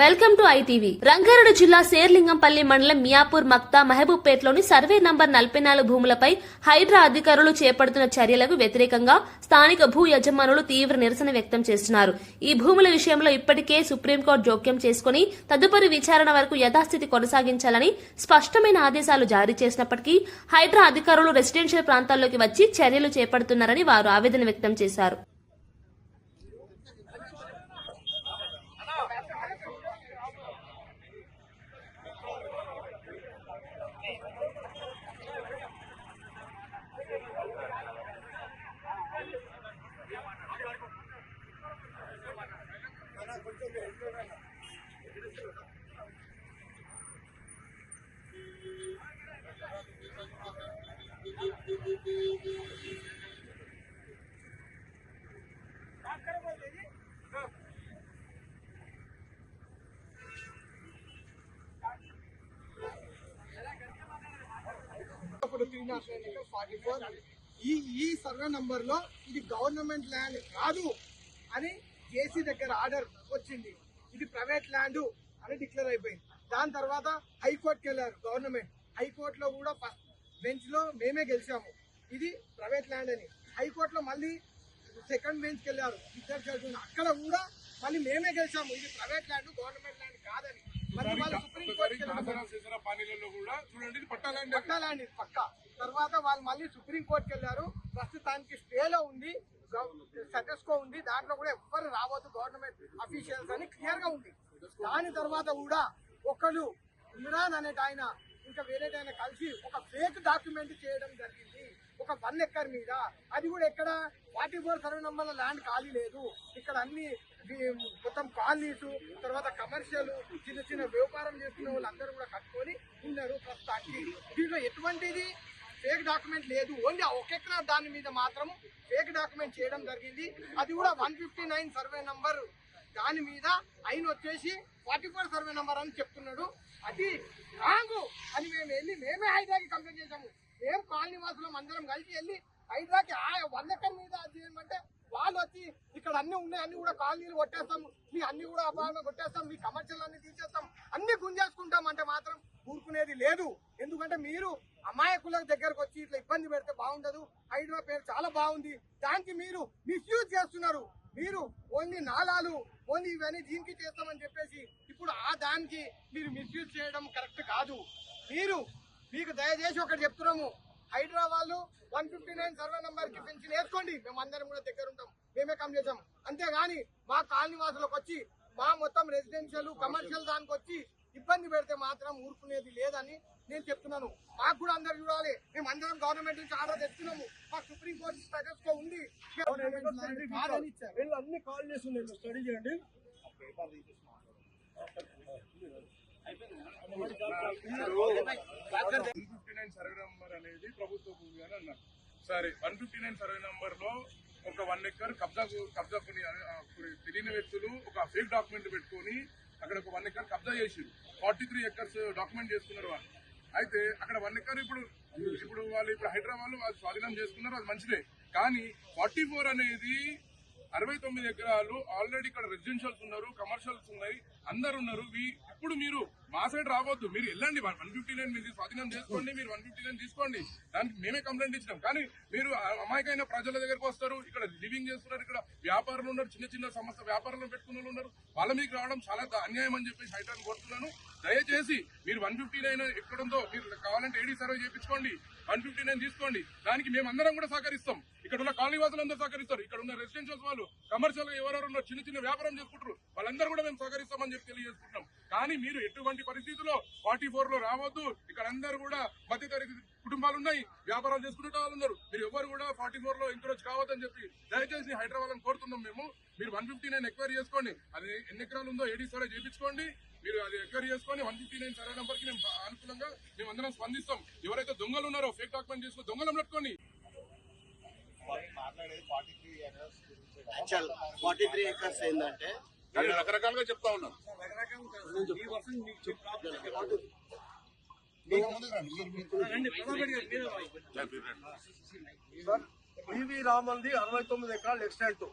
Welcome to ITV. Rangareddy జిల్లా శేర్లింగంపల్లి మండలం Miyapur Makta మహబూబ్పేటలోని survey number 44 భూములపై హైడ్రా అధికారులు చేపడుతున్న చర్యలకు వ్యతిరేకంగా స్థానిక భూ యజమానులు తీవ్ర నిరసన వ్యక్తం చేస్తున్నారు. ఈ భూముల విషయంలో ఇప్పటికే సుప్రీంకోర్టు జోక్యం చేసుకుని తదుపరి విచారణ వరకు యథాస్థితి కొనసాగించాలని స్పష్టమైన ఆదేశాలు జారీ చేసినప్పటికీ హైడ్రా అధికారులు రెసిడెన్షియల్ ప్రాంతాల్లోకి వచ్చి చర్యలు చేపడుతున్నారని వారు ఆవేదన వ్యక్తం చేశారు. ఈ సర్వే నంబర్ లో ఇది గవర్నమెంట్ ల్యాండ్ కాదు అని జేసీ దగ్గర ఆర్డర్ వచ్చింది. ఇది ప్రైవేట్ ల్యాండ్ అని డిక్లేర్ అయిపోయింది. దాని తర్వాత హైకోర్టుకి వెళ్ళారు గవర్నమెంట్. హైకోర్టులో కూడా ఫస్ట్ బెంచ్ లో మేమే గెలిచాము ఇది ప్రైవేట్ ల్యాండ్ అని. హైకోర్టులో మళ్ళీ సెకండ్ బెంచ్కి వెళ్ళారు ఇద్దరు జడ్జిలు. అక్కడ కూడా మళ్ళీ మేమే గెలిచాము ఇది ప్రైవేట్ ల్యాండ్ గవర్నమెంట్ ల్యాండ్ కాదని. మళ్ళీ వాళ్ళు సుప్రీంకోర్టుకి పట్టాలండి పక్కా. తర్వాత వాళ్ళు మళ్ళీ సుప్రీంకోర్టుకి వెళ్ళారు. ప్రస్తుతానికి స్టేలో ఉంది, స్టేటస్కో ఉంది. దాంట్లో కూడా ఎవ్వరు రావద్దు గవర్నమెంట్ అఫీషియల్స్ అని క్లియర్ గా ఉంది. దాని తర్వాత కూడా ఒకళ్ళు ఇమ్రాన్ అనేట ఆయన ఇంకా వేరేటైనా కలిసి ఒక ఫేక్ డాక్యుమెంట్ చేయడం జరిగింది ఒక 1 ఎకర్ మీద. అది కూడా ఎక్కడ 44 సర్వే నంబర్ల ల్యాండ్ ఖాళీ లేదు. ఇక్కడ అన్ని మొత్తం కాలనీస్, తర్వాత కమర్షియల్ చిన్న చిన్న వ్యాపారం చేస్తున్న వాళ్ళందరూ కూడా కట్టుకొని ఉన్నారు ప్రస్తుతానికి. దీంట్లో ఎటువంటిది ఫేక్ డాక్యుమెంట్ లేదు. ఓన్లీ ఒక ఎకరా దాని మీద మాత్రం ఫేక్ డాక్యుమెంట్ చేయడం జరిగింది. అది కూడా 159 సర్వే నంబర్ దాని మీద ఆయన వచ్చేసి 44 సర్వే నంబర్ అని చెప్తున్నాడు. అది రాంగు అని మేమే హైడ్రాకి కంప్లైంట్ చేశాము. ఏం కాలనీ వాసులం అందరం కలిసి వెళ్ళి హైడ్రాకి 1 ఎకర్ మీద అది చేయమంటే వాళ్ళు వచ్చి ఇక్కడ అన్ని ఉన్నాయి, అన్ని కూడా కాలనీలు కొట్టేస్తాం, మీ అన్ని కూడా అపాయంగా కొట్టేస్తాం, మీ కమర్షియల్ అన్ని తీసేస్తాం, అన్ని గుంజేసుకుంటాం అంటే మాత్రం ఊరుకునేది లేదు. ఎందుకంటే మీరు అమాయకుల దగ్గరకు వచ్చి ఇట్లా ఇబ్బంది పెడితే బాగుండదు. హైడ్రా పేరు చాలా బాగుంది, దానికి మీరు మిస్యూజ్ చేస్తున్నారు. మీరు ఓన్లీ నాలాలు ఓన్లీ ఇవన్నీ దీనికి చేస్తామని చెప్పేసి ఇప్పుడు ఆ దానికి మీరు మిస్యూజ్ చేయడం కరెక్ట్ కాదు. మీకు దయచేసి ఒకటి చెప్తున్నాము, హైడ్రా వాళ్ళు 159 సర్వే నంబర్ కి పెన్షన్ వేసుకోండి, మేము అందరం కూడా దగ్గర ఉంటాం, మేమే కమ్ చేసాం. అంతేగాని మా కాలనీ వాసులకు వచ్చి మా మొత్తం రెసిడెన్షియల్ కమర్షియల్ దానికి వచ్చి ఇబ్బంది పెడితే మాత్రం ఊరుకునేది లేదని నేను చెప్తున్నాను. మాకు కూడా అందరు చూడాలి, మేము అందరం గవర్నమెంట్ నుంచి ఆర్డర్ తెచ్చుకున్నాము. మాకు సుప్రీంకోర్టు స్టేటస్ కో ఉంది, అన్ని కాల్ చేసి స్టడీ చేయండి. సర్వే నంబర్ అనేది ప్రభుత్వ భూమి అని అన్నారు. సరే, 159 సర్వే నంబర్ లో ఒక 1 ఎకర్ కబ్జాకుని తెలియని వ్యక్తులు ఒక ఫేక్ డాక్యుమెంట్ పెట్టుకుని అక్కడ ఒక 1 ఎకర్ కబ్జా చేసి 43 ఎకర్స్ డాక్యుమెంట్ చేసుకున్నారు వాళ్ళు. అయితే అక్కడ 1 ఎకర్ ఇప్పుడు వాళ్ళు హైదరాబాద్ వాళ్ళు స్వాధీనం చేసుకున్నారు, అది మంచిదే. కానీ 44 అనేది 69 ఎకరాలు ఆల్రెడీ ఇక్కడ రెసిడెన్షియల్స్ ఉన్నారు, కమర్షియల్స్ ఉన్నాయి, అందరు ఉన్నారు. ఇప్పుడు మీరు మా సైడ్ రావద్దు, మీరు వెళ్ళండి 159 మీరు స్వాధీనం చేసుకోండి, మీరు 159 తీసుకోండి, దానికి మేమే కంప్లైంట్ ఇచ్చినాం. కానీ మీరు అమాయకమైన ప్రజల దగ్గరకు వస్తారు, ఇక్కడ లివింగ్ చేస్తున్నారు, ఇక్కడ వ్యాపారులు ఉన్నారు, చిన్న చిన్న సంస్థ వ్యాపారాలు పెట్టుకున్న వాళ్ళు ఉన్నారు, వాళ్ళ మీకు రావడం చాలా అన్యాయం అని చెప్పేసి హైడ్రాని కోరుతున్నాను. దయచేసి మీరు 159 ఎక్కడుందో మీరు కావాలంటే ఏడీ సర్వే చేయించుకోండి, 159 తీసుకోండి, దానికి మేము అందరం కూడా సహకరిస్తాం. ఇక్కడ ఉన్న కాలనీ వాసులు అందరూ సహకరిస్తారు, ఇక్కడ ఉన్న రెసిడెన్షియల్స్ వాళ్ళు కమర్షియల్ గా ఎవరెవరు ఉన్నారు చిన్న చిన్న వ్యాపారం చేసుకుంటారు వాళ్ళందరూ కూడా మేము సహకరిస్తామని చెప్పి తెలియజేసుకుంటున్నాం. కానీ మీరు ఎటువంటి పరిస్థితుల్లో 44 లో రావద్దు. ఇక్కడ అందరూ కూడా మధ్యతరగతి కుటుంబాలు ఉన్నాయి, వ్యాపారాలు చేసుకునే వాళ్ళు ఉన్నారు, మీరు ఎవరు కూడా 44 లో ఎంకరేజ్ కావద్దని చెప్పి దయచేసి హైదరాబాద్ కోరుతున్నాం. మీరు 159 ఎక్వైరీ చేసుకోండి, అది ఎన్ని ఎకరాలు ఉందో ఏడీ సర్వే చేయించుకోండి, మీరు అది ఎక్వైరీ చేసుకొని 159 సర్వే నంబర్ కి మేము అనుకూలంగా మేము అందరం స్పందిస్తాం. ఎవరైతే దొంగలు ఉన్నారో ఫేక్ డాక్యుమెంట్ చేసుకుని దొంగలను పెట్టుకోండి. 43 ఎకర్స్ ఏంటంటే రకరకాలుగా చెప్తా ఉన్నాం. పివి రామంది 69 ఎకరాలు ఎక్స్టెంట్,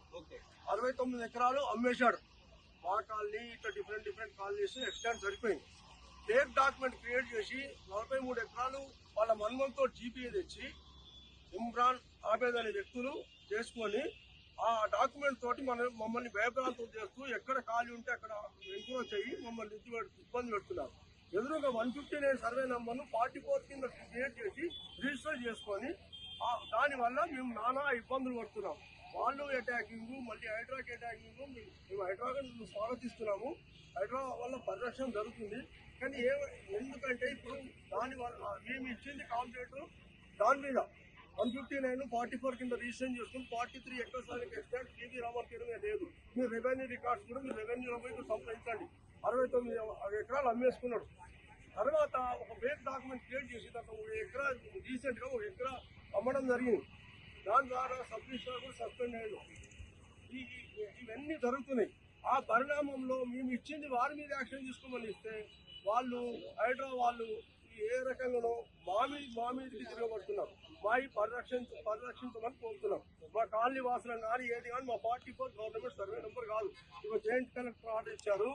69 ఎకరాలు అమ్మేశాడు. మా కాలనీ ఇట్లా డిఫరెంట్ కాలనీస్ ఎక్స్టెండ్ సరిపోయింది. ఫేక్ డాక్యుమెంట్ క్రియేట్ చేసి 43 ఎకరాలు వాళ్ళ మన్మంతో జీపీఏ తెచ్చి ఇమ్రాన్ ఆబేద్ అనే వ్యక్తులు చేసుకొని ఆ డాక్యుమెంట్ తోటి మమ్మల్ని భయభ్రాంతులు చేస్తూ ఎక్కడ ఖాళీ ఉంటే అక్కడ ఎంక్రోచ్ అయ్యి మమ్మల్ని ఇబ్బంది పెడుతున్నారు. ఎదురుగా 159 సర్వే నంబర్ను 44 కింద క్రియేట్ చేసి రిజిస్టర్ చేసుకొని దానివల్ల మేము నానా ఇబ్బందులు పడుతున్నాం. వాళ్ళు అటాకింగ్, మళ్ళీ హైడ్రాకి అటాకింగ్. మేము హైడ్రాను స్వాగతిస్తున్నాము. హైడ్రా వల్ల పరిరక్షణ జరుగుతుంది. కానీ ఎందుకంటే ఇప్పుడు దానివల్ల మేము ఇచ్చింది కాంప్లీట్ దాని మీద 159 44 కింద రిజిస్ట్రేషన్ చేసుకుని 43 ఎకరాలకి ఎక్స్టెంట్ కేవీ రామన్ పేరు మీద లేదు. మీరు రెవెన్యూ రికార్డ్స్ కూడా మీరు రెవెన్యూలో పోయి సంప్రదించండి. 69 ఎకరాలు అమ్మేసుకున్నాడు. తర్వాత ఒక ఫేక్ డాక్యుమెంట్ క్రియేట్ చేసి తను 1 ఎకరా రీసెంట్గా 1 ఎకరా అమ్మడం జరిగింది. దాని ద్వారా సబ్ రిజిస్ట్రార్ కూడా సస్పెండ్ అయ్యాడు. ఇవన్నీ జరుగుతున్నాయి. ఆ పరిణామంలో మేము ఇచ్చింది వారి మీద యాక్షన్ తీసుకోమని ఇస్తే వాళ్ళు హైడ్రా వాళ్ళు ఏ రకంగానో మా మీదకి తిరగబడుతున్నారు. మా ఈ పరిరక్షించమని కోరుతున్నాం. మా కాలనీ వాసనం కానీ ఏది కానీ మా 44 గవర్నమెంట్ సర్వే నెంబర్ కాదు. ఇక జాయింట్ కలెక్టర్ ఆర్డర్ ఇచ్చారు,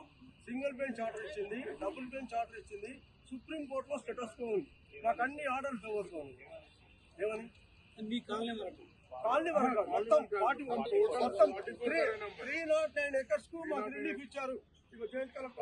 సింగిల్ బెంచ్ ఆర్డర్ ఇచ్చింది, డబుల్ బెంచ్ ఆర్డర్ ఇచ్చింది, సుప్రీం కోర్టులో స్టేటస్ కో ఉంది. మాకు అన్ని ఆర్డర్స్ ఇవ్వచ్చు. ఏమని మీ కాలనీ వరకు కాలనీ వరకు మొత్తం 309 ఎకర్స్ కు మాకు రిలీఫ్ ఇచ్చారు. ఇక జాయింట్ కలెక్టర్